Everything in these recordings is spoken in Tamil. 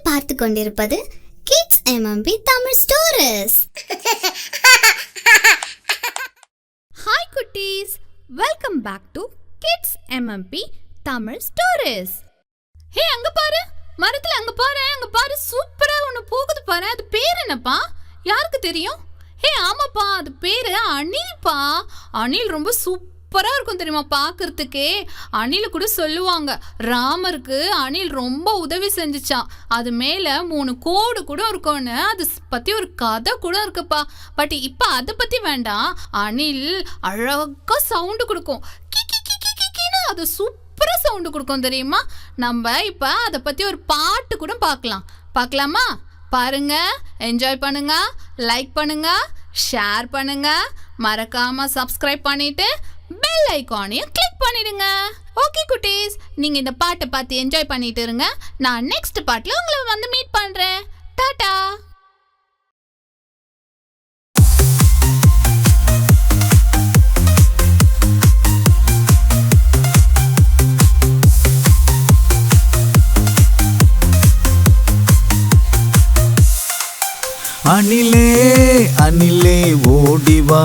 பார்த்து கொண்டிருப்பது kids MMP Tamil stories. Hi குட்டீஸ், welcome back to kids MMP Tamil stories. Hey, அங்க பாரு, மரத்துல அங்க பாரு, சூப்பரா ஒண்ணு போகுது பாரு. அது பேர் என்னப்பா? யாருக்கு தெரியும்? ஹே, ஆமாப்பா, அது பேரு அணில்பா. அணில் ரொம்ப சூப்பரா இருக்கும் தெரியுமா பார்க்கறதுக்கே. அணில் கூட சொல்லுவாங்க, ராமருக்கு அணில் ரொம்ப உதவி செஞ்சுச்சான், அது மேல 3 கோடு கூட இருக்கும்னு. அது பத்தி ஒரு கதை கூட இருக்குப்பா. பட் இப்ப அதை பத்தி வேண்டாம். அணில் அழகா சவுண்டு கொடுக்கும், கிக்கின்னு. அது சூப்பரா சவுண்டு கொடுக்கும் தெரியுமா. நம்ம இப்ப அதை பத்தி ஒரு பாட்டு கூட பார்க்கலாமா? பாருங்க, என்ஜாய் பண்ணுங்க, லைக் பண்ணுங்க, ஷேர் பண்ணுங்க, மறக்காம சப்ஸ்கிரைப் பண்ணிட்டு பெல் ஐகானையும் கிளிக் பண்ணிடுங்க. ஓகே குட்டீஸ், நீங்க இந்த பாட்டை பார்த்து என்ஜாய் பண்ணிட்டு இருங்க. நான் நெக்ஸ்ட் பாட்ல உங்களை வந்து மீட் பண்றேன். டாடா. அணிலே அணிலே ஓடிவா,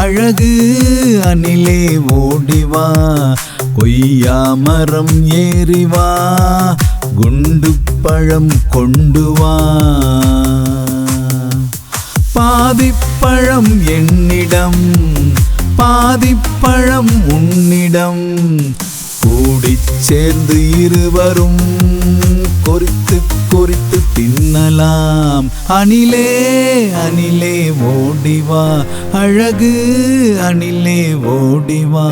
அழகு அணிலே ஓடிவா, கொய்யா மரம் ஏறிவா, குண்டு பழம் கொண்டு வா. பாதிப்பழம் என்னிடம், பாதிப்பழம் உன்னிடம், கூடிச் சேர்ந்து இருவரும் கொறித்து கொறித்து தின்னலாம். அணிலே அணிலே ஓடிவா, அழகு அணிலே ஓடிவா.